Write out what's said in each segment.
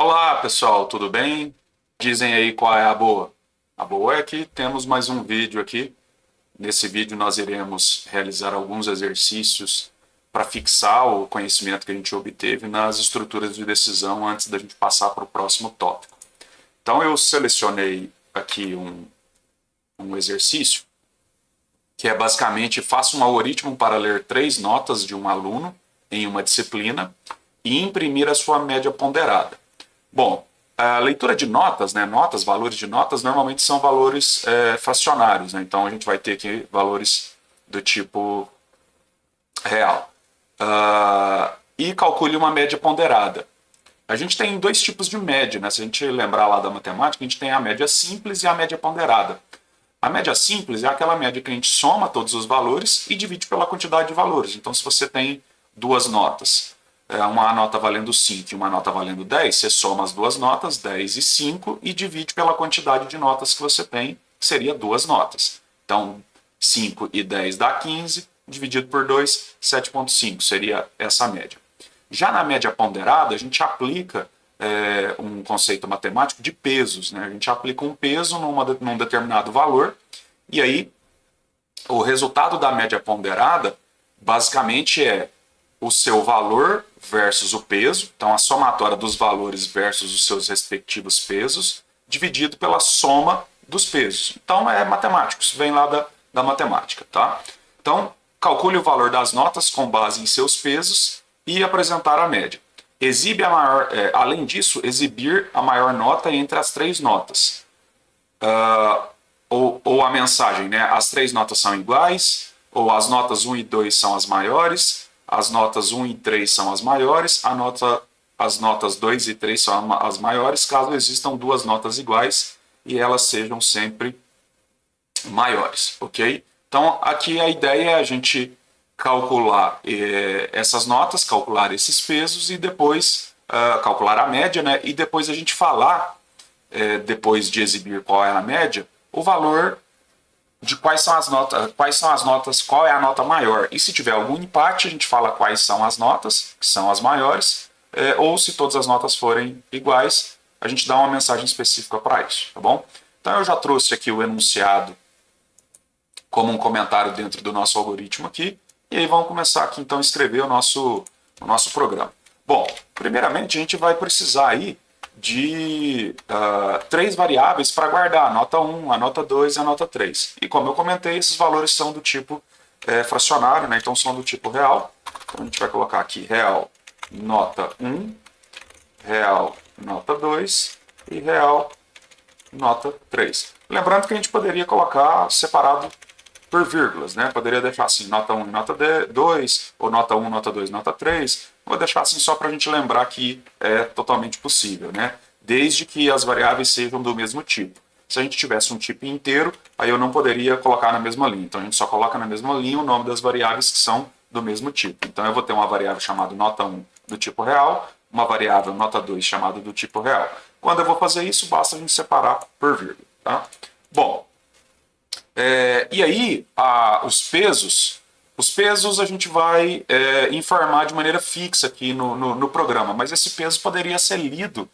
Olá, pessoal, tudo bem? Dizem aí qual é a boa. A boa é que temos mais um vídeo aqui. Nesse vídeo nós iremos realizar alguns exercícios para fixar o conhecimento que a gente obteve nas estruturas de decisão antes da gente passar para o próximo tópico. Então eu selecionei aqui um exercício que é basicamente faça um algoritmo para ler 3 notas de um aluno em uma disciplina e imprimir a sua média ponderada. Bom, a leitura de notas, né, notas, valores de notas, normalmente são valores fracionários, né? Então a gente vai ter aqui valores do tipo real. E calcule uma média ponderada. A gente tem dois tipos de média, né? Se a gente lembrar lá da matemática, a gente tem a média simples e a média ponderada. A média simples é aquela média que a gente soma todos os valores e divide pela quantidade de valores. Então, se você tem duas notas, uma nota valendo 5 e uma nota valendo 10, você soma as duas notas, 10 e 5, e divide pela quantidade de notas que você tem, que seria duas notas. Então, 5 e 10 dá 15, dividido por 2, 7,5 seria essa média. Já na média ponderada, a gente aplica um conceito matemático de pesos. Né? A gente aplica um peso num determinado valor, e aí o resultado da média ponderada basicamente é o seu valor versus o peso, então a somatória dos valores versus os seus respectivos pesos, dividido pela soma dos pesos. Então é matemático, isso vem lá da matemática. Tá? Então, calcule o valor das notas com base em seus pesos e apresentar a média. Exibe a maior, além disso, exibir a maior nota entre as 3 notas. Ou a mensagem, né? As 3 notas são iguais, ou as notas 1 e 2 são as maiores, as notas 1 e 3 são as maiores, as notas 2 e 3 são as maiores, caso existam duas notas iguais e elas sejam sempre maiores, ok? Então, aqui a ideia é a gente calcular essas notas, calcular esses pesos e depois calcular a média, né? E depois a gente falar, depois de exibir qual é a média, o valor de quais são as notas, qual é a nota maior. E se tiver algum empate, a gente fala quais são as notas, que são as maiores, ou se todas as notas forem iguais, a gente dá uma mensagem específica para isso, tá bom? Então eu já trouxe aqui o enunciado como um comentário dentro do nosso algoritmo aqui, e aí vamos começar aqui então a escrever o nosso programa. Bom, primeiramente a gente vai precisar aí de 3 variáveis para guardar, a nota 1, a nota 2 e a nota 3. E como eu comentei, esses valores são do tipo fracionário, né? Então são do tipo real. Então a gente vai colocar aqui real nota 1, real nota 2 e real nota 3. Lembrando que a gente poderia colocar separado por vírgulas, né? Poderia deixar assim, nota 1 e nota 2, ou nota 1, nota 2, nota 3. Vou deixar assim só para a gente lembrar que é totalmente possível, né? Desde que as variáveis sejam do mesmo tipo. Se a gente tivesse um tipo inteiro, aí eu não poderia colocar na mesma linha. Então a gente só coloca na mesma linha o nome das variáveis que são do mesmo tipo. Então eu vou ter uma variável chamada nota 1 do tipo real, uma variável nota 2 chamada do tipo real. Quando eu vou fazer isso, basta a gente separar por vírgula. Tá? Bom, e aí, os pesos a gente vai informar de maneira fixa aqui no programa, mas esse peso poderia ser lido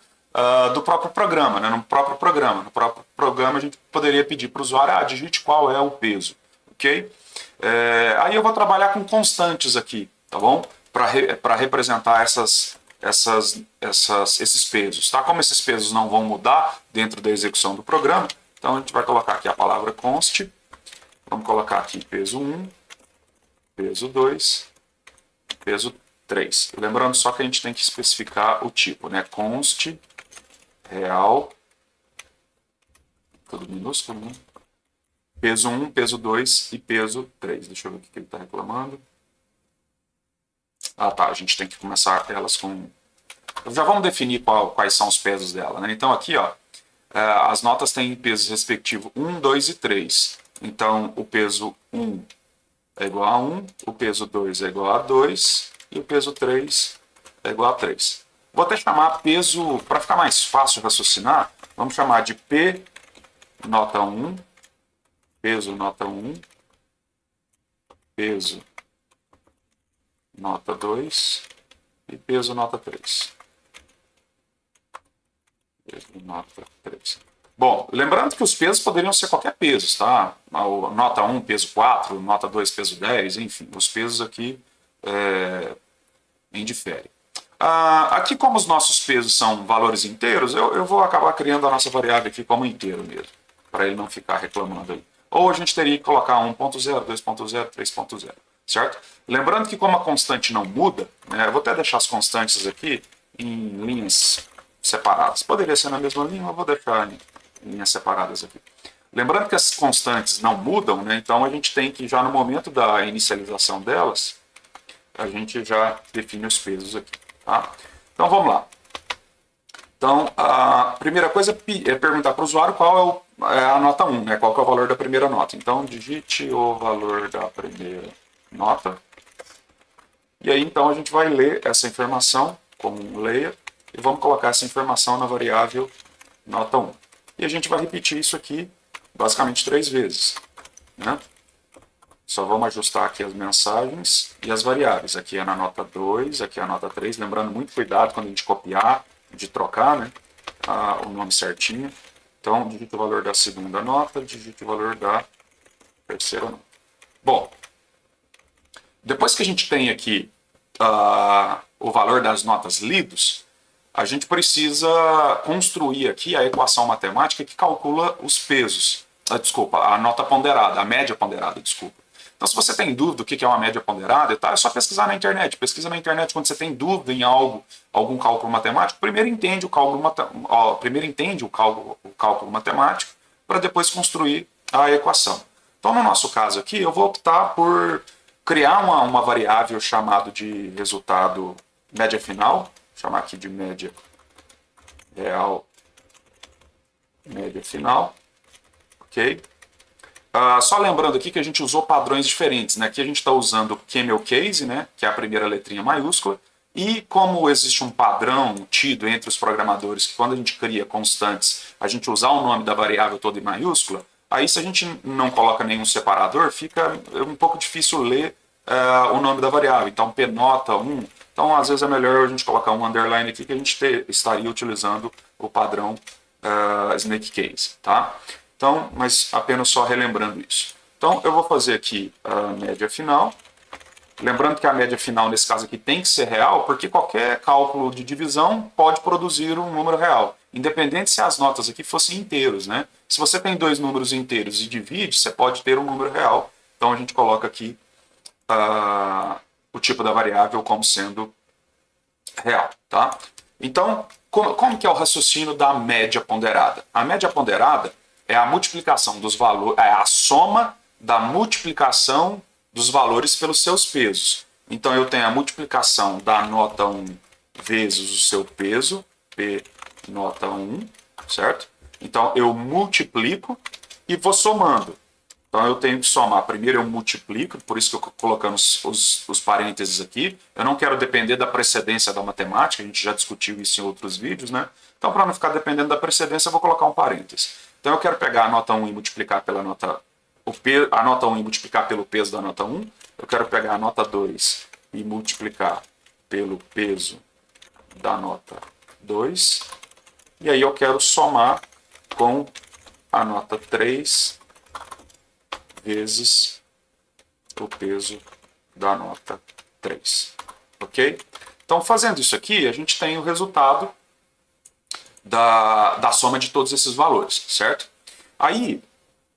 do próprio programa, né? No próprio programa. No próprio programa a gente poderia pedir para o usuário, digite qual é o peso, ok? Aí eu vou trabalhar com constantes aqui, tá bom? Para representar esses pesos, tá? Como esses pesos não vão mudar dentro da execução do programa, então a gente vai colocar aqui a palavra const. Vamos colocar aqui peso 1, peso 2, peso 3. Lembrando só que a gente tem que especificar o tipo, né? Const real, tudo minúsculo, né? Peso 1, peso 2 e peso 3. Deixa eu ver o que ele está reclamando. Ah, tá. A gente tem que começar elas com... Já vamos definir quais são os pesos dela, né? Então aqui, ó, as notas têm pesos respectivos 1, 2 e 3. Então o peso 1 é igual a 1, o peso 2 é igual a 2 e o peso 3 é igual a 3. Vou até chamar peso, para ficar mais fácil raciocinar, vamos chamar de P nota 1, peso nota 1, peso nota 2 e peso nota 3. nota 3. Bom, lembrando que os pesos poderiam ser qualquer peso, tá? Nota 1, peso 4, nota 2, peso 10, enfim, os pesos aqui indiferem. Aqui, como os nossos pesos são valores inteiros, eu vou acabar criando a nossa variável aqui como inteiro mesmo, para ele não ficar reclamando aí. Ou a gente teria que colocar 1.0, 2.0, 3.0, certo? Lembrando que como a constante não muda, né, eu vou até deixar as constantes aqui em linhas separadas. Poderia ser na mesma linha, eu vou deixar em linhas separadas aqui. Lembrando que as constantes não mudam, né, então a gente tem que, já no momento da inicialização delas, a gente já define os pesos aqui. Tá? Então vamos lá. Então a primeira coisa é perguntar para o usuário qual é a nota 1, né? Qual que é o valor da primeira nota. Então digite o valor da primeira nota. E aí então a gente vai ler essa informação como um layer e vamos colocar essa informação na variável nota 1. E a gente vai repetir isso aqui basicamente 3 vezes. Né? Só vamos ajustar aqui as mensagens e as variáveis. Aqui é na nota 2, aqui é a nota 3. Lembrando, muito cuidado quando a gente copiar, de trocar, né, o nome certinho. Então, digite o valor da segunda nota, digite o valor da terceira nota. Bom, depois que a gente tem aqui o valor das notas lidos, a gente precisa construir aqui a equação matemática que calcula os pesos. Desculpa, a nota ponderada, a média ponderada, desculpa. Então, se você tem dúvida do que é uma média ponderada, tá, é só pesquisar na internet. Pesquisa na internet quando você tem dúvida em algum cálculo matemático. Primeiro entende o cálculo matemático para depois construir a equação. Então, no nosso caso aqui, eu vou optar por criar uma variável chamada de resultado média final. Vou chamar aqui de média real, média final. Ok? Só lembrando aqui que a gente usou padrões diferentes, né? Aqui a gente está usando camel case, né? Que é a primeira letrinha maiúscula, e como existe um padrão tido entre os programadores que quando a gente cria constantes, a gente usar o nome da variável toda em maiúscula, aí se a gente não coloca nenhum separador, fica um pouco difícil ler o nome da variável. Então, p nota 1, então às vezes é melhor a gente colocar um underline aqui que a gente estaria utilizando o padrão snake case, tá? Então, mas apenas só relembrando isso. Então, eu vou fazer aqui a média final. Lembrando que a média final, nesse caso aqui, tem que ser real, porque qualquer cálculo de divisão pode produzir um número real, independente se as notas aqui fossem inteiros, né? Se você tem 2 números inteiros e divide, você pode ter um número real. Então, a gente coloca aqui o tipo da variável como sendo real, tá? Então, como que é o raciocínio da média ponderada? A média ponderada é a multiplicação dos valores, é a soma da multiplicação dos valores pelos seus pesos. Então eu tenho a multiplicação da nota 1 vezes o seu peso, P nota 1, certo? Então eu multiplico e vou somando. Então eu tenho que somar. Primeiro eu multiplico, por isso que eu estou colocando os parênteses aqui. Eu não quero depender da precedência da matemática, a gente já discutiu isso em outros vídeos, né? Então para não ficar dependendo da precedência, eu vou colocar um parêntese. Então eu quero pegar a nota 1 e multiplicar pela nota... a nota 1 e multiplicar pelo peso da nota 1. Eu quero pegar a nota 2 e multiplicar pelo peso da nota 2. E aí eu quero somar com a nota 3 vezes o peso da nota 3. Ok? Então, fazendo isso aqui, a gente tem o resultado da soma de todos esses valores, certo? Aí,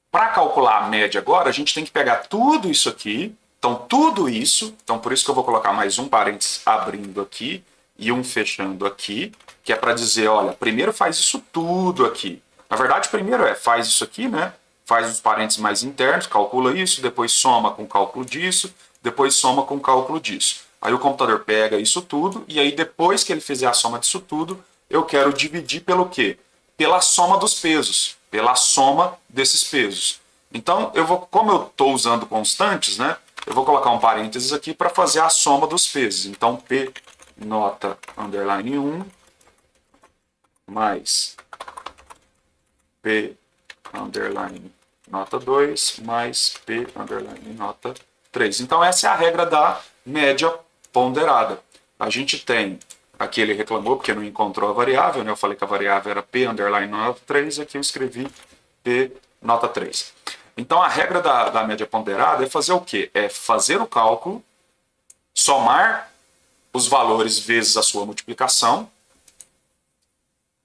para calcular a média agora, a gente tem que pegar tudo isso aqui. Então, tudo isso, então por isso que eu vou colocar mais um parênteses abrindo aqui e um fechando aqui, que é para dizer, olha, primeiro faz isso tudo aqui. Na verdade, primeiro faz isso aqui, né? Faz os parênteses mais internos, calcula isso, depois soma com o cálculo disso, depois soma com o cálculo disso. Aí o computador pega isso tudo, e aí depois que ele fizer a soma disso tudo, eu quero dividir pelo quê? Pela soma dos pesos, pela soma desses pesos. Então, como eu estou usando constantes, né? Eu vou colocar um parênteses aqui para fazer a soma dos pesos. Então, P nota underline 1 mais P underline nota 2 mais P underline nota 3. Então, essa é a regra da média ponderada. A gente tem Aqui ele reclamou porque não encontrou a variável, né? Eu falei que a variável era P underline nota 3, aqui eu escrevi P nota 3. Então a regra da média ponderada é fazer o quê? É fazer o cálculo, somar os valores vezes a sua multiplicação,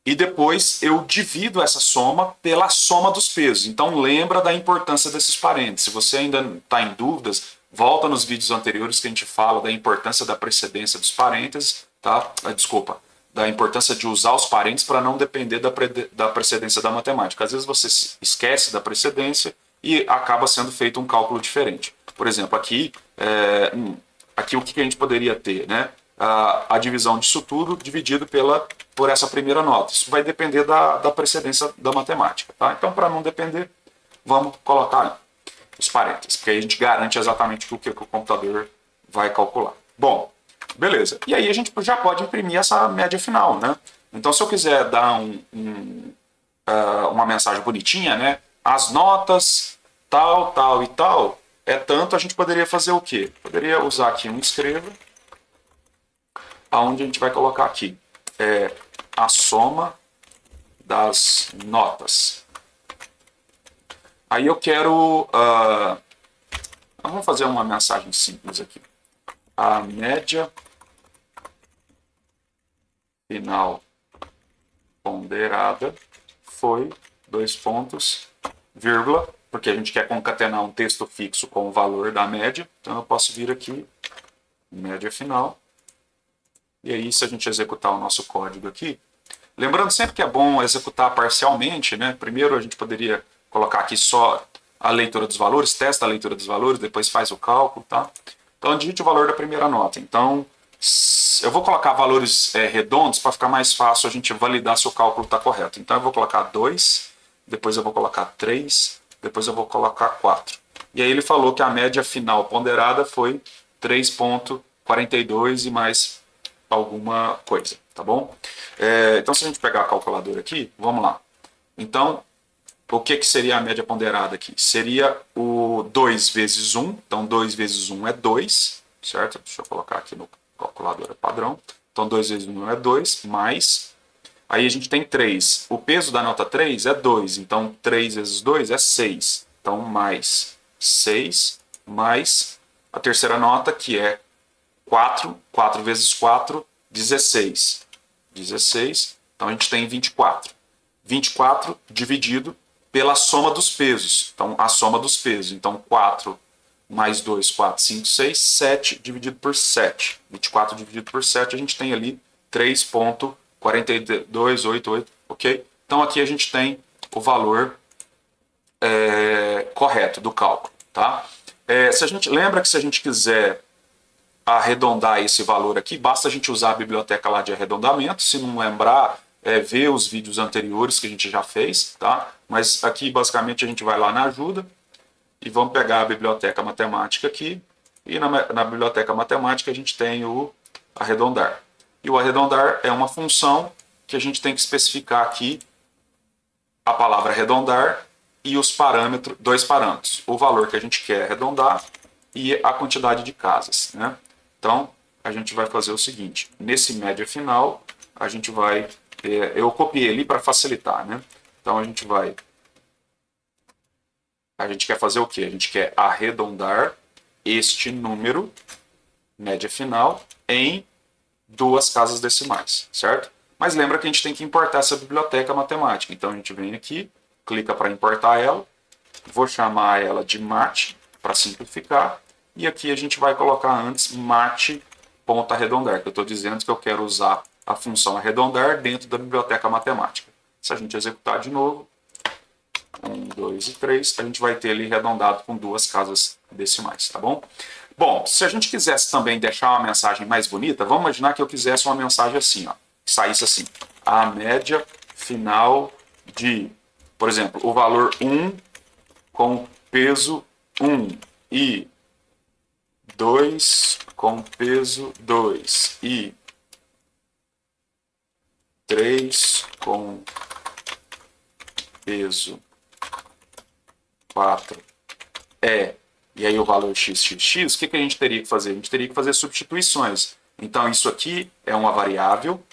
e depois eu divido essa soma pela soma dos pesos. Então lembra da importância desses parênteses. Se você ainda está em dúvidas, volta nos vídeos anteriores que a gente fala da importância da precedência dos parênteses, tá? Desculpa, da importância de usar os parênteses para não depender da precedência da matemática. Às vezes você esquece da precedência e acaba sendo feito um cálculo diferente. Por exemplo, aqui o que a gente poderia ter, né? A divisão disso tudo dividido por essa primeira nota. Isso vai depender da precedência da matemática. Tá? Então, para não depender, vamos colocar ali os parênteses, porque aí a gente garante exatamente o que o computador vai calcular. Bom, beleza. E aí a gente já pode imprimir essa média final. Né? Então, se eu quiser dar uma mensagem bonitinha, né? As notas tal, tal e tal, é tanto, a gente poderia fazer o quê? Poderia usar aqui um escreva, onde a gente vai colocar aqui a soma das notas. Aí eu quero... vamos fazer uma mensagem simples aqui. A média final ponderada foi, dois pontos, vírgula, porque a gente quer concatenar um texto fixo com o valor da média. Então eu posso vir aqui, média final. E aí, se a gente executar o nosso código aqui, lembrando sempre que é bom executar parcialmente, né? Primeiro a gente poderia colocar aqui só a leitura dos valores, testa a leitura dos valores, depois faz o cálculo, tá? Então, digite o valor da primeira nota. Então, eu vou colocar valores redondos para ficar mais fácil a gente validar se o cálculo está correto. Então, eu vou colocar 2, depois eu vou colocar 3, depois eu vou colocar 4. E aí ele falou que a média final ponderada foi 3,42 e mais alguma coisa, tá bom? Então, se a gente pegar a calculadora aqui, vamos lá. Então, o que seria a média ponderada aqui? Seria o 2 vezes 1, então 2 vezes 1 é 2, certo? Deixa eu colocar aqui no calculadora padrão. Então, 2 vezes 1 é 2, mais... Aí a gente tem 3. O peso da nota 3 é 2, então 3 vezes 2 é 6. Então, mais 6, mais a terceira nota, que é 4, 4 vezes 4, 16. 16, então a gente tem 24. 24 dividido pela soma dos pesos. Então, a soma dos pesos. Então, 4 mais 2, 4, 5, 6, 7 dividido por 7. 24 dividido por 7, a gente tem ali 3,4288, ok? Então, aqui a gente tem o valor correto do cálculo, tá? Se a gente lembra que se a gente quiser arredondar esse valor aqui, basta a gente usar a biblioteca lá de arredondamento. Se não lembrar, ver os vídeos anteriores que a gente já fez, tá? Mas aqui basicamente a gente vai lá na ajuda e vamos pegar a biblioteca matemática aqui, e na biblioteca matemática a gente tem o arredondar. E o arredondar é uma função que a gente tem que especificar aqui a palavra arredondar e os parâmetros, dois parâmetros, o valor que a gente quer arredondar e a quantidade de casas, né? Então, a gente vai fazer o seguinte, nesse média final, a gente vai, eu copiei ali para facilitar, né? Então, a gente quer fazer o quê? A gente quer arredondar este número, média final, em duas casas decimais, certo? Mas lembra que a gente tem que importar essa biblioteca matemática. Então, a gente vem aqui, clica para importar ela, vou chamar ela de mat, para simplificar, e aqui a gente vai colocar antes mat.arredondar, que eu estou dizendo que eu quero usar a função arredondar dentro da biblioteca matemática. Se a gente executar de novo, 1, 2 e 3, a gente vai ter ele arredondado com duas casas decimais, tá bom? Bom, se a gente quisesse também deixar uma mensagem mais bonita, vamos imaginar que eu quisesse uma mensagem assim, ó, que saísse assim, a média final de, por exemplo, o valor 1 com peso 1 e 2 com peso 2 e 3 com peso 4 e aí o valor xxx, o que a gente teria que fazer? A gente teria que fazer substituições. Então, isso aqui é uma variável,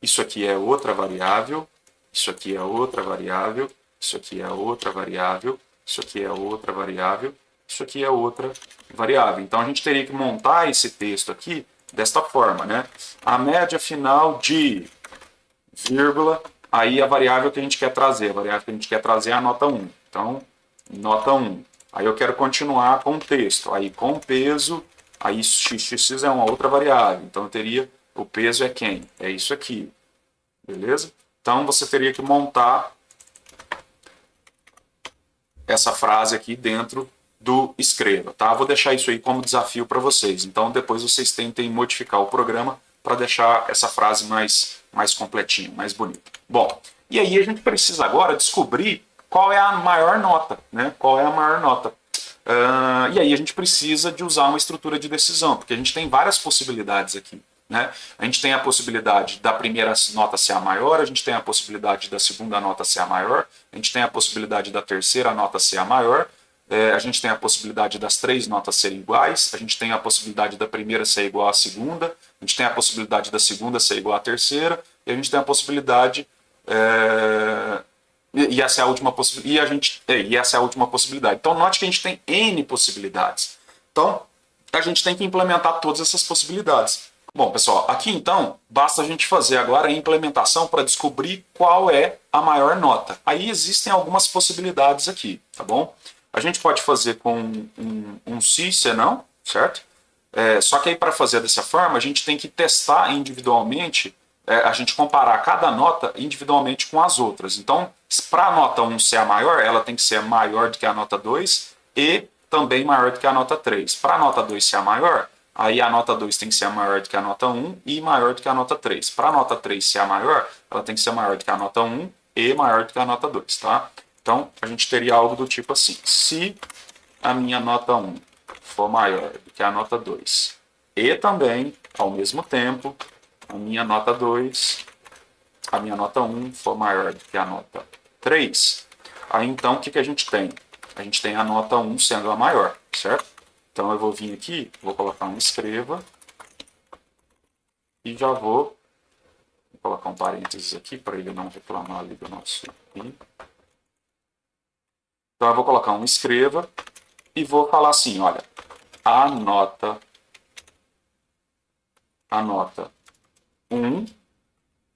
isso aqui é outra variável, isso aqui é outra variável, isso aqui é outra variável, isso aqui é outra variável, isso aqui é outra variável. Então, a gente teria que montar esse texto aqui desta forma, né? A média final de, vírgula, aí a variável que a gente quer trazer. A variável que a gente quer trazer é a nota 1. Então, nota 1. Aí eu quero continuar com o texto. Aí com peso, aí xx é uma outra variável. Então eu teria, o peso é quem? É isso aqui. Beleza? Então você teria que montar essa frase aqui dentro do escreva, tá? Vou deixar isso aí como desafio para vocês. Então depois vocês tentem modificar o programa para deixar essa frase mais completinha, mais bonita. Bom, e aí a gente precisa agora descobrir qual é a maior nota, né? Qual é a maior nota? E aí a gente precisa de usar uma estrutura de decisão, porque a gente tem várias possibilidades aqui. Né? A gente tem a possibilidade da primeira nota ser a maior, a gente tem a possibilidade da segunda nota ser a maior, a gente tem a possibilidade da terceira nota ser a maior, a gente tem a possibilidade das três notas serem iguais, a gente tem a possibilidade da primeira ser igual à segunda, a gente tem a possibilidade da segunda ser igual à terceira, e a gente tem a possibilidade... E essa é a última possibilidade. E essa é a última possibilidade. Então, note que a gente tem N possibilidades. Então, a gente tem que implementar todas essas possibilidades. Bom, pessoal, aqui então, basta a gente fazer agora a implementação para descobrir qual é a maior nota. Aí existem algumas possibilidades aqui, tá bom? A gente pode fazer com um sim, senão, certo? Só que aí para fazer dessa forma, a gente tem que testar individualmente, a gente comparar cada nota individualmente com as outras. Então, para a nota 1 ser a maior, ela tem que ser maior do que a nota 2 e também maior do que a nota 3. Para a nota 2 ser a maior, aí a nota 2 tem que ser maior do que a nota 1 e maior do que a nota 3. Para a nota 3 ser a maior, ela tem que ser maior do que a nota 1 e maior do que a nota 2, tá? Então, a gente teria algo do tipo assim. Se a minha nota 1 for maior do que a nota 2 e também, ao mesmo tempo, a minha nota 1 for maior do que a nota 3, aí então o que a gente tem? A gente tem a nota 1 sendo a maior, certo? Então eu vou vir aqui, vou colocar um escreva e já vou colocar um parênteses aqui para ele não reclamar ali do nosso i. Então eu vou colocar um escreva e vou falar assim, olha, a nota 1,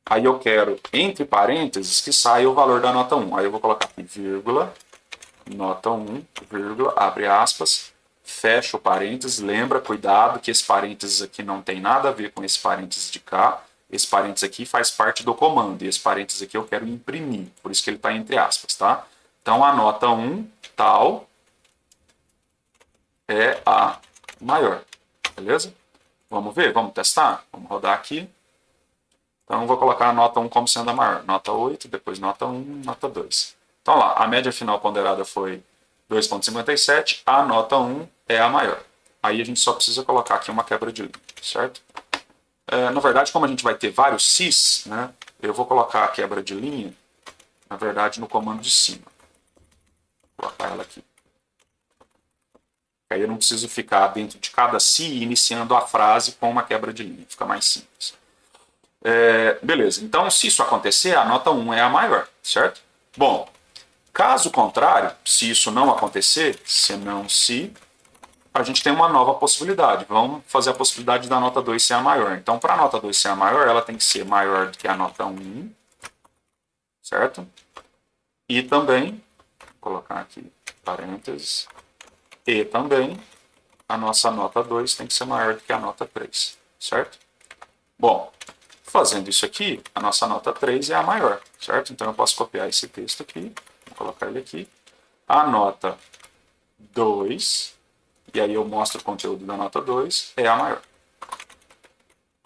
aí eu quero, entre parênteses, que saia o valor da nota 1. Aí eu vou colocar aqui, vírgula, nota 1, vírgula, abre aspas, fecha o parênteses, lembra, cuidado, que esse parênteses aqui não tem nada a ver com esse parênteses de cá, esse parênteses aqui faz parte do comando, e esse parênteses aqui eu quero imprimir, por isso que ele está entre aspas, tá? Então a nota 1, tal, é a maior, beleza? Vamos ver, vamos testar? Vamos rodar aqui. Então, vou colocar a nota 1 como sendo a maior. Nota 8, depois nota 1, nota 2. Então, lá, a média final ponderada foi 2,57. A nota 1 é a maior. Aí a gente só precisa colocar aqui uma quebra de linha, certo? Na verdade, como a gente vai ter vários cis, né, eu vou colocar a quebra de linha, na verdade, no comando de cima. Vou colocar ela aqui. Aí eu não preciso ficar dentro de cada si iniciando a frase com uma quebra de linha. Fica mais simples. Beleza, então se isso acontecer, a nota 1 é a maior, certo? Bom, caso contrário, se isso não acontecer, senão se, a gente tem uma nova possibilidade. Vamos fazer a possibilidade da nota 2 ser a maior. Então, para a nota 2 ser a maior, ela tem que ser maior do que a nota 1, certo? E também, vou colocar aqui parênteses, e também a nossa nota 2 tem que ser maior do que a nota 3, certo? Bom, fazendo isso aqui, a nossa nota 3 é a maior, certo? Então eu posso copiar esse texto aqui, vou colocar ele aqui. A nota 2, e aí eu mostro o conteúdo da nota 2, é a maior.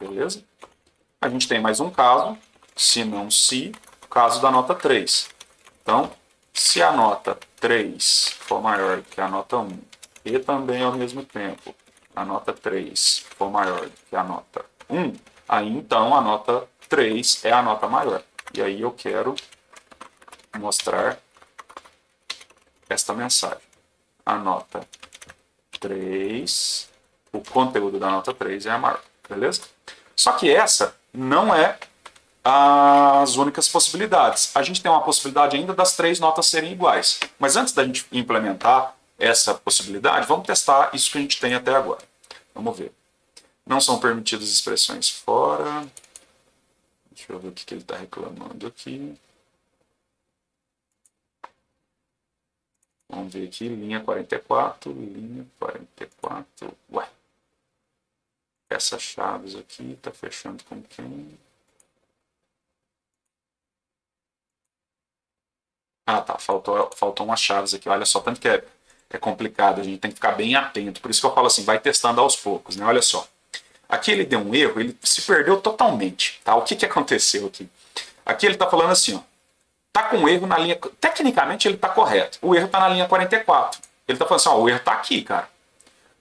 Beleza? A gente tem mais um caso, se não se, o caso da nota 3. Então, se a nota 3 for maior que a nota 1, e também ao mesmo tempo a nota 3 for maior que a nota 1, aí então a nota 3 é a nota maior. E aí eu quero mostrar esta mensagem. A nota 3, o conteúdo da nota 3 é a maior. beleza? Só que essa não é as únicas possibilidades. A gente tem uma possibilidade ainda das 3 notas serem iguais. Mas antes da gente implementar essa possibilidade, vamos testar isso que a gente tem até agora. Vamos ver. Não são permitidas expressões fora. Deixa eu ver o que ele está reclamando aqui. Vamos ver aqui, linha 44, linha 44. Ué. Essas chaves aqui, está fechando com quem? Ah, tá. Faltou umas chaves aqui. Olha só, tanto que é complicado. A gente tem que ficar bem atento. Por isso que eu falo assim, vai testando aos poucos, né? Olha só. Aqui ele deu um erro, ele se perdeu totalmente, tá? O que aconteceu aqui? Aqui ele está falando assim, ó. Tá com erro na linha... Tecnicamente ele está correto. O erro está na linha 44. Ele está falando assim, ó, o erro está aqui, cara.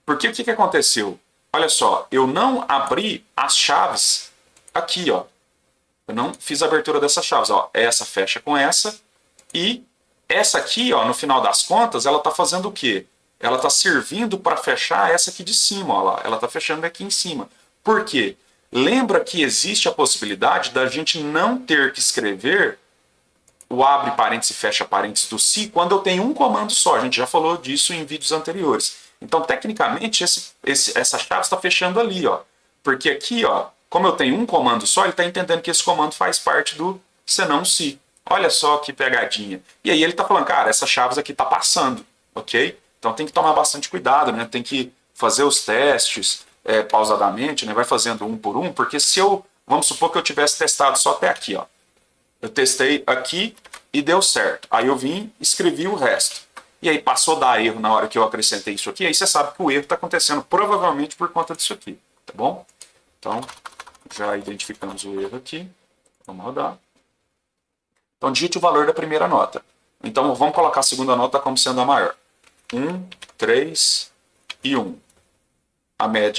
Porque o que aconteceu? Olha só, eu não abri as chaves aqui, ó. Eu não fiz a abertura dessas chaves, ó. Essa fecha com essa. E essa aqui, ó, no final das contas, ela está fazendo o quê? Ela está servindo para fechar essa aqui de cima, ó lá. Ela está fechando aqui em cima. Por quê? Lembra que existe a possibilidade da gente não ter que escrever o abre parênteses e fecha parênteses do se quando eu tenho um comando só. A gente já falou disso em vídeos anteriores. Então, tecnicamente, essa chave está fechando ali, ó. Porque aqui, ó, como eu tenho um comando só, ele está entendendo que esse comando faz parte do senão se. Olha só que pegadinha. E aí ele está falando, cara, essas chaves aqui tá passando, ok? Então tem que tomar bastante cuidado, né? Tem que fazer os testes pausadamente, né? Vai fazendo um por um, porque se eu, vamos supor que eu tivesse testado só até aqui, ó. Eu testei aqui e deu certo. Aí eu vim, escrevi o resto. E aí passou a dar erro na hora que eu acrescentei isso aqui, aí você sabe que o erro está acontecendo provavelmente por conta disso aqui, tá bom? Então, já identificamos o erro aqui. Vamos rodar. Então, digite o valor da primeira nota. Então, vamos colocar a segunda nota como sendo a maior. 1, 3 e 1.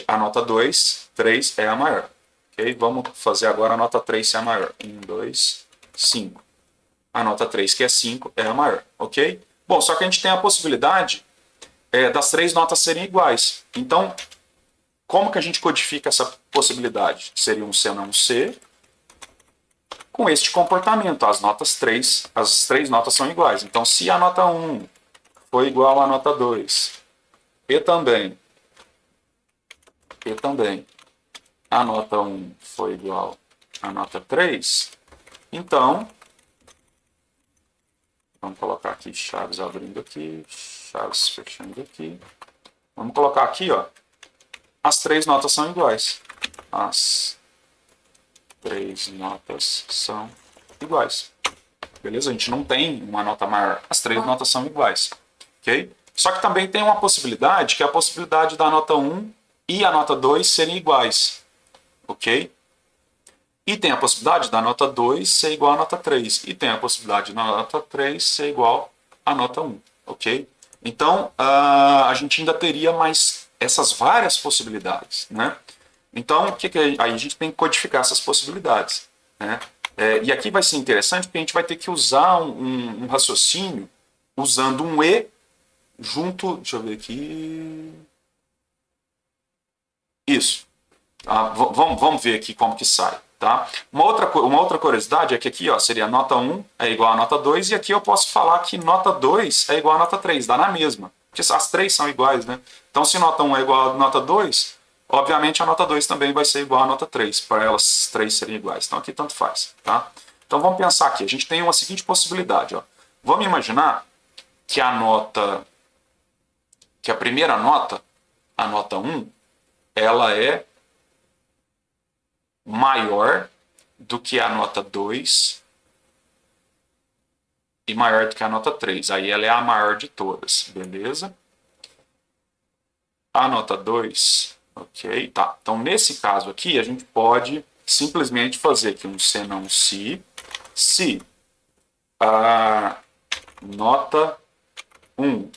A nota 2, 3 é a maior. Okay? Vamos fazer agora a nota 3 ser a maior. 1, 2, 5. A nota 3, que é 5, é a maior. Ok? Bom, só que a gente tem a possibilidade das 3 notas serem iguais. Então, como que a gente codifica essa possibilidade? Seria um senão C com este comportamento. As 3 notas são iguais. Então, se a nota 1 for igual à nota 2, e também a nota 1 for igual à nota 3, então, vamos colocar aqui chaves abrindo aqui, chaves fechando aqui. Vamos colocar aqui, ó, as 3 notas são iguais. As 3 notas são iguais. Beleza? A gente não tem uma nota maior. As 3 notas são iguais. Ok? Só que também tem uma possibilidade, que é a possibilidade da nota 1 e a nota 2 serem iguais. Ok? E tem a possibilidade da nota 2 ser igual à nota 3. E tem a possibilidade da nota 3 ser igual à nota 1. Ok? Então, a gente ainda teria mais essas várias possibilidades, né? Então, aí a gente tem que codificar essas possibilidades, né? E aqui vai ser interessante porque a gente vai ter que usar um raciocínio usando um e junto... Deixa eu ver aqui... Isso. Vamos ver aqui como que sai. Tá? Uma outra curiosidade é que aqui, ó, seria nota 1 é igual a nota 2, e aqui eu posso falar que nota 2 é igual a nota 3, dá na mesma. Porque as 3 são iguais, né? Então, se nota 1 é igual a nota 2, obviamente a nota 2 também vai ser igual a nota 3, para elas 3 serem iguais. Então, aqui tanto faz. Tá? Então, vamos pensar aqui. A gente tem uma seguinte possibilidade. Ó. Vamos imaginar que a primeira nota, a nota 1, ela é maior do que a nota 2 e maior do que a nota 3. Aí ela é a maior de todas, beleza? A nota 2, ok, tá. Então, nesse caso aqui, a gente pode simplesmente fazer aqui um senão se a nota 1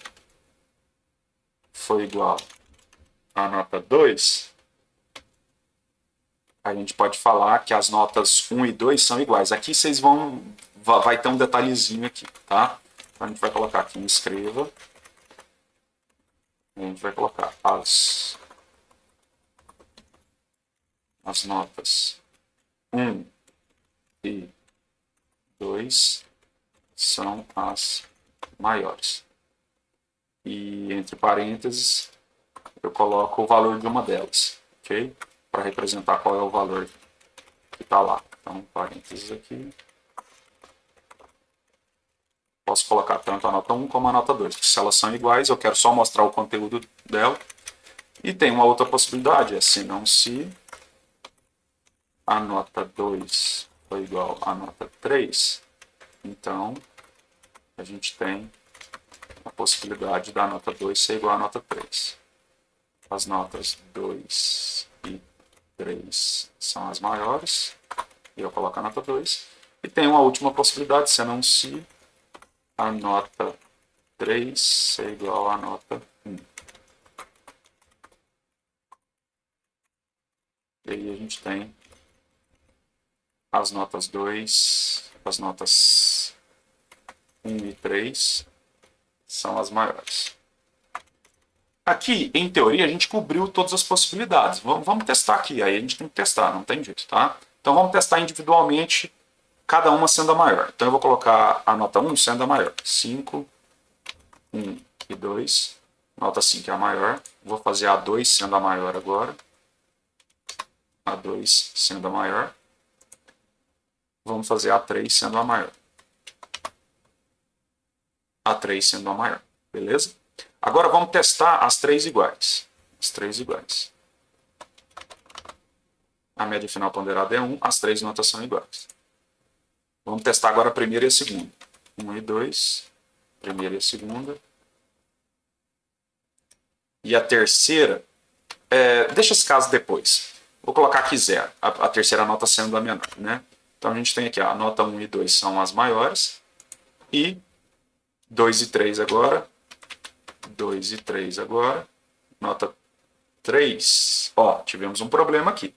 for igual à nota 2, a gente pode falar que as notas 1 e 2 são iguais. Aqui vocês vai ter um detalhezinho aqui, tá? Então a gente vai colocar aqui em escreva. A gente vai colocar as as notas 1 e 2 são as maiores. E entre parênteses, eu coloco o valor de uma delas, ok? Para representar qual é o valor que está lá. Então, parênteses aqui. Posso colocar tanto a nota 1 como a nota 2. Se elas são iguais, eu quero só mostrar o conteúdo dela. E tem uma outra possibilidade, é se não se a nota 2 for igual à nota 3, então a gente tem a possibilidade da nota 2 ser igual à nota 3. As notas 2 e 3 são as maiores, e eu coloco a nota 2. E tem uma última possibilidade, se não se a nota 3 ser igual à nota 1. E aí a gente tem as notas 2, as notas 1 e 3 são as maiores. Aqui, em teoria, a gente cobriu todas as possibilidades. Vamos testar aqui, aí a gente tem que testar, não tem jeito, tá? Então vamos testar individualmente, cada uma sendo a maior. Então eu vou colocar a nota 1 sendo a maior. 5, 1 e 2. Nota 5 é a maior. Vou fazer a 2 sendo a maior agora. A 2 sendo a maior. Vamos fazer a 3 sendo a maior. A 3 sendo a maior. Beleza? Agora vamos testar as 3 iguais. As 3 iguais. A média final ponderada é 1. As 3 notas são iguais. Vamos testar agora a primeira e a segunda. 1 e 2. Primeira e a segunda. E a terceira, deixa esse caso depois. Vou colocar aqui 0. A terceira nota sendo a menor, né? Então a gente tem aqui, ó, a nota 1 e 2 são as maiores. E 2 e 3 agora. 2 e 3 agora. Nota 3. Ó, tivemos um problema aqui.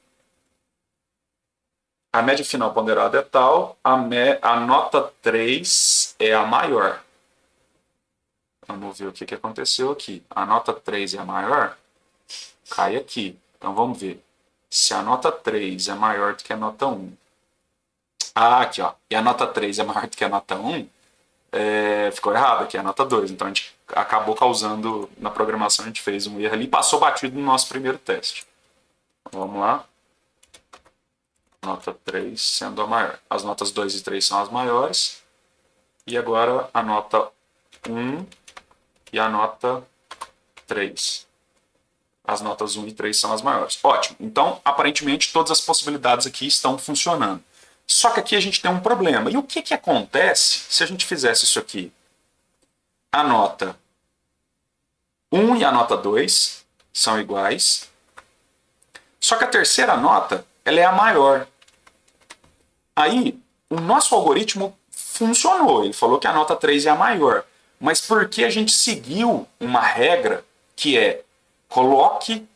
A média final ponderada é tal, a nota 3 é a maior. Vamos ver o que aconteceu aqui. A nota 3 é a maior, cai aqui. Então vamos ver. Se a nota 3 é maior do que a nota 1. Ah, aqui, ó. E a nota 3 é maior do que a nota 1, ficou errado aqui, a nota 2. Então a gente acabou causando, na programação a gente fez um erro ali e passou batido no nosso primeiro teste. Vamos lá. Nota 3 sendo a maior. As notas 2 e 3 são as maiores. E agora a nota 1 e a nota 3. As notas 1 e 3 são as maiores. Ótimo. Então, aparentemente, todas as possibilidades aqui estão funcionando. Só que aqui a gente tem um problema. E o que acontece se a gente fizesse isso aqui? A nota 1 e a nota 2 são iguais. Só que a terceira nota, ela é a maior. Aí, o nosso algoritmo funcionou. Ele falou que a nota 3 é a maior. Mas porque a gente seguiu uma regra que é coloque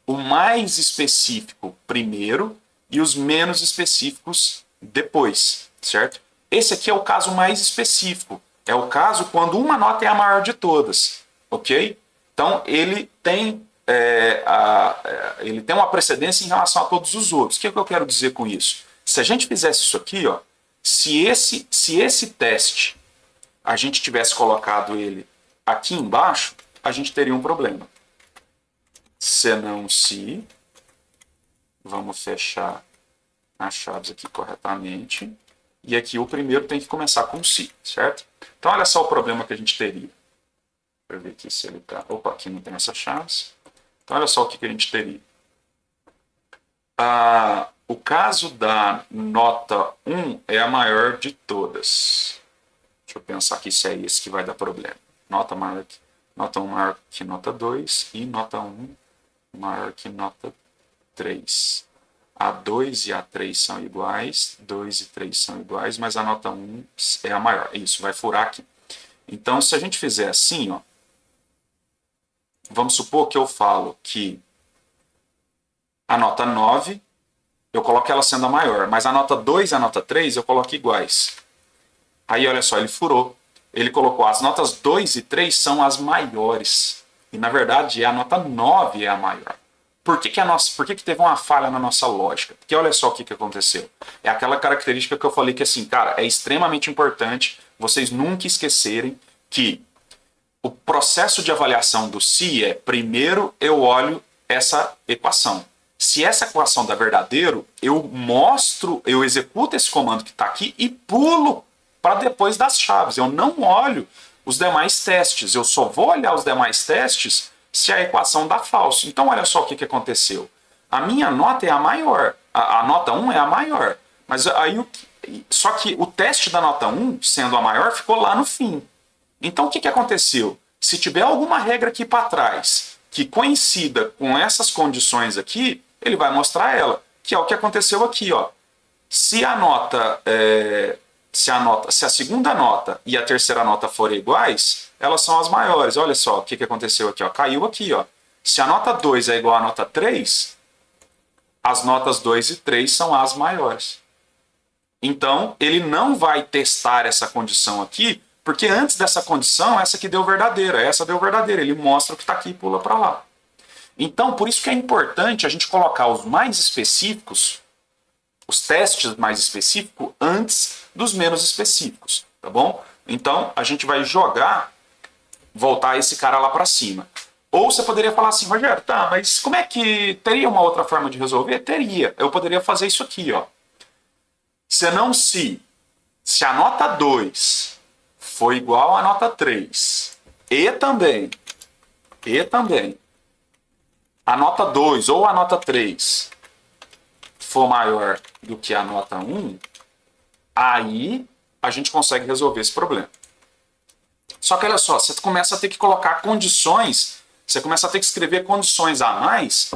o mais específico primeiro e os menos específicos depois, certo? Esse aqui é o caso mais específico. É o caso quando uma nota é a maior de todas, ok? Então, ele tem uma precedência em relação a todos os outros. O que eu quero dizer com isso? Se a gente fizesse isso aqui, ó, se esse teste a gente tivesse colocado ele aqui embaixo, a gente teria um problema. Senão se, vamos fechar as chaves aqui corretamente, e aqui o primeiro tem que começar com se, certo? Então olha só o problema que a gente teria. Deixa eu ver aqui se ele está... Opa, aqui não tem essas chaves. Então olha só o que a gente teria. O caso da nota 1 é a maior de todas. Deixa eu pensar aqui se é esse que vai dar problema. Nota 1 maior que nota 2 e nota 1 maior que nota 3. A 2 e a 3 são iguais, 2 e 3 são iguais, mas a nota 1 é a maior. Isso, vai furar aqui. Então, se a gente fizer assim, ó, vamos supor que eu falo que a nota 9, eu coloco ela sendo a maior, mas a nota 2 e a nota 3 eu coloco iguais. Aí, olha só, ele furou. Ele colocou as notas 2 e 3 são as maiores. E, na verdade, a nota 9 é a maior. Por que teve uma falha na nossa lógica? Porque olha só o que aconteceu. É aquela característica que eu falei que, assim, cara, é extremamente importante vocês nunca esquecerem que o processo de avaliação do se é, primeiro eu olho essa equação. Se essa equação dá verdadeiro, eu executo esse comando que está aqui e pulo para depois das chaves. Eu não olho os demais testes, eu só vou olhar os demais testes se a equação dá falso. Então olha só o que aconteceu. A minha nota é a maior, a nota 1 é a maior, mas aí só que o teste da nota 1, sendo a maior, ficou lá no fim. Então o que aconteceu? Se tiver alguma regra aqui para trás que coincida com essas condições aqui, ele vai mostrar ela, que é o que aconteceu aqui, ó. Se a segunda nota e a terceira nota forem iguais, elas são as maiores. Olha só o que aconteceu aqui, ó. Caiu aqui, ó. Se a nota 2 é igual à nota 3, as notas 2 e 3 são as maiores. Então, ele não vai testar essa condição aqui, porque antes dessa condição, essa aqui deu verdadeira, essa deu verdadeira. Ele mostra o que está aqui e pula para lá. Então, por isso que é importante a gente colocar os mais específicos, os testes mais específicos, antes dos menos específicos, tá bom? Então, a gente vai voltar esse cara lá para cima. Ou você poderia falar assim, Rogério, tá, mas como é que teria uma outra forma de resolver? Teria. Eu poderia fazer isso aqui, ó. Senão se a nota 2 for igual à nota 3 e também a nota 2 ou a nota 3 for maior do que a nota 1, aí a gente consegue resolver esse problema. Só que olha só, você começa a ter que colocar condições, você começa a ter que escrever condições a mais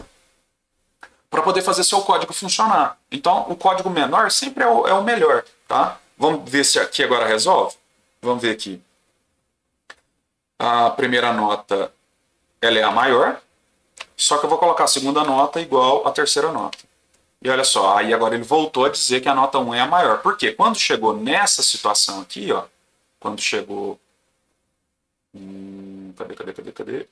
para poder fazer seu código funcionar. Então, o código menor sempre é o melhor, tá? Vamos ver se aqui agora resolve? Vamos ver aqui. A primeira nota, ela é a maior, só que eu vou colocar a segunda nota igual à terceira nota. E olha só, aí agora ele voltou a dizer que a nota 1 é a maior. Por quê? Quando chegou nessa situação aqui, ó, quando chegou... Cadê?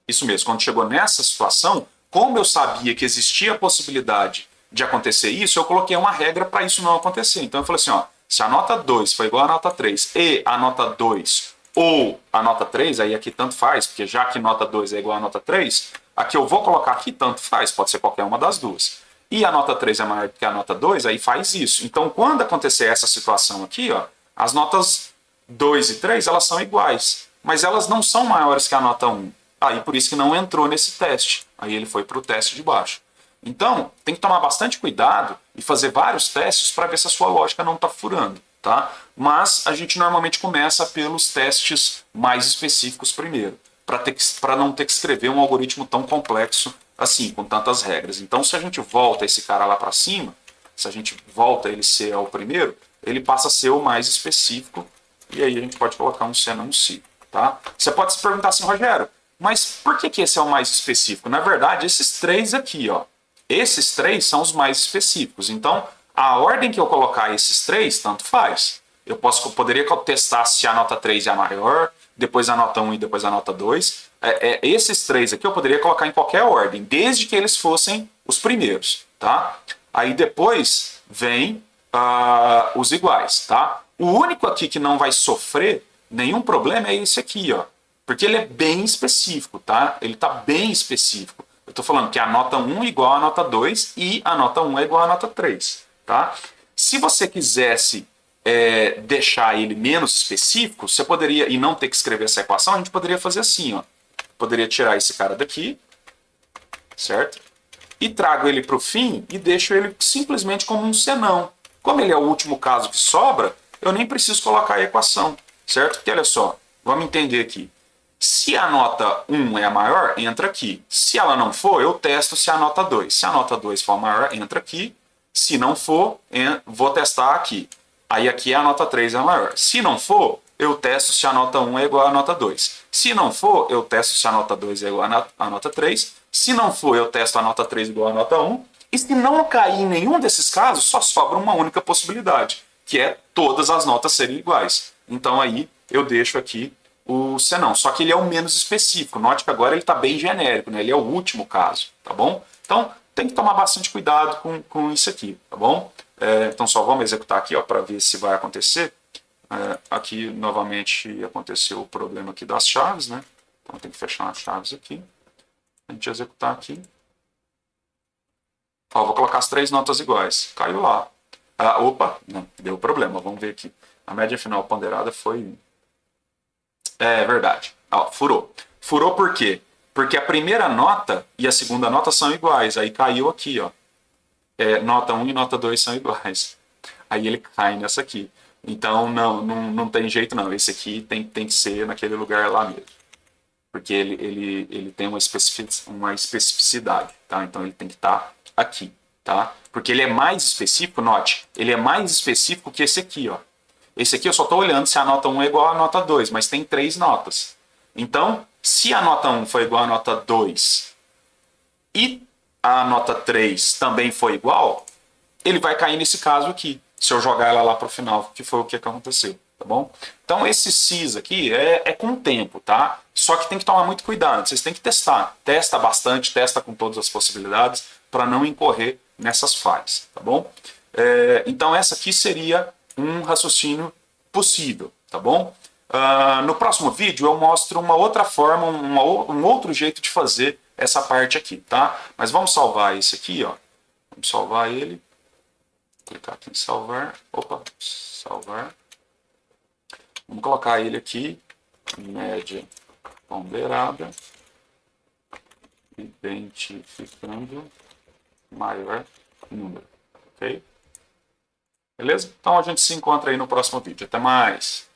Isso mesmo, quando chegou nessa situação, como eu sabia que existia a possibilidade de acontecer isso, eu coloquei uma regra para isso não acontecer. Então eu falei assim, ó, se a nota 2 for igual à nota 3 e a nota 2 ou a nota 3, aí aqui tanto faz, porque já que nota 2 é igual à nota 3, aqui eu vou colocar aqui tanto faz, pode ser qualquer uma das duas. E a nota 3 é maior do que a nota 2, aí faz isso. Então quando acontecer essa situação aqui, ó, as notas 2 e 3 elas são iguais, mas elas não são maiores que a nota 1. Aí por isso que não entrou nesse teste. Aí ele foi para o teste de baixo. Então, tem que tomar bastante cuidado e fazer vários testes para ver se a sua lógica não está furando, tá? Mas a gente normalmente começa pelos testes mais específicos primeiro, para não ter que escrever um algoritmo tão complexo assim, com tantas regras. Então, se a gente volta esse cara lá para cima, se a gente volta ele ser o primeiro, ele passa a ser o mais específico, e aí a gente pode colocar um se não se, tá? Você pode se perguntar assim, Rogério, mas por que esse é o mais específico? Na verdade, esses três aqui, ó, esses três são os mais específicos. Então, a ordem que eu colocar esses três, tanto faz. Eu poderia testar se a nota 3 é a maior, depois a nota 1 e depois a nota 2. Esses três aqui eu poderia colocar em qualquer ordem, desde que eles fossem os primeiros, tá? Aí depois vem os iguais, tá? O único aqui que não vai sofrer nenhum problema é esse aqui, ó. Porque ele é bem específico, tá? Ele está bem específico. Eu estou falando que a nota 1 é igual à nota 2 e a nota 1 é igual à nota 3, tá? Se você quisesse deixar ele menos específico, você poderia, e não ter que escrever essa equação, a gente poderia fazer assim, ó. Poderia tirar esse cara daqui, certo? E trago ele para o fim e deixo ele simplesmente como um senão. Como ele é o último caso que sobra, eu nem preciso colocar a equação, certo? Porque olha só, vamos entender aqui. Se a nota 1 é a maior, entra aqui. Se ela não for, eu testo se a nota 2. Se a nota 2 for a maior, entra aqui. Se não for, vou testar aqui. Aí aqui a nota 3 é a maior. Se não for, eu testo se a nota 1 é igual à nota 2. Se não for, eu testo se a nota 2 é igual à nota 3. Se não for, eu testo a nota 3 igual à nota 1. E se não cair em nenhum desses casos, só sobra uma única possibilidade, que é todas as notas serem iguais. Então aí eu deixo aqui o senão. Só que ele é o menos específico. Note que agora ele está bem genérico, né? Ele é o último caso, tá bom? Então, tem que tomar bastante cuidado com isso aqui, tá bom? Então, só vamos executar aqui, ó, para ver se vai acontecer. Aqui, novamente, aconteceu o problema aqui das chaves, né? Então, tem que fechar as chaves aqui. A gente executar aqui. Ó, vou colocar as 3 notas iguais. Caiu lá. Opa, não, deu problema. Vamos ver aqui. A média final ponderada foi... É verdade. Ó, furou. Furou por quê? Porque a primeira nota e a segunda nota são iguais. Aí caiu aqui, ó. Nota 1 e nota 2 são iguais. Aí ele cai nessa aqui. Então não tem jeito não. Esse aqui tem que ser naquele lugar lá mesmo. Porque ele tem uma especificidade, tá? Então ele tem que estar aqui, tá? Porque ele é mais específico, note, ele é mais específico que esse aqui, ó. Esse aqui eu só estou olhando se a nota 1 é igual à nota 2, mas tem 3 notas. Então, se a nota 1 for igual à nota 2 e a nota 3 também for igual, ele vai cair nesse caso aqui, se eu jogar ela lá para o final, que foi o que aconteceu, tá bom? Então esse CIS aqui é com o tempo, tá? Só que tem que tomar muito cuidado, vocês têm que testar. Testa bastante, testa com todas as possibilidades, para não incorrer nessas falhas, tá bom? Então essa aqui seria um raciocínio possível, tá bom? No próximo vídeo eu mostro uma outra forma, um outro jeito de fazer essa parte aqui, tá? Mas vamos salvar esse aqui, ó. Vamos salvar ele. Clicar aqui em salvar. Opa, salvar. Vamos colocar ele aqui. Média ponderada. Identificando maior número. Ok? Beleza? Então a gente se encontra aí no próximo vídeo. Até mais!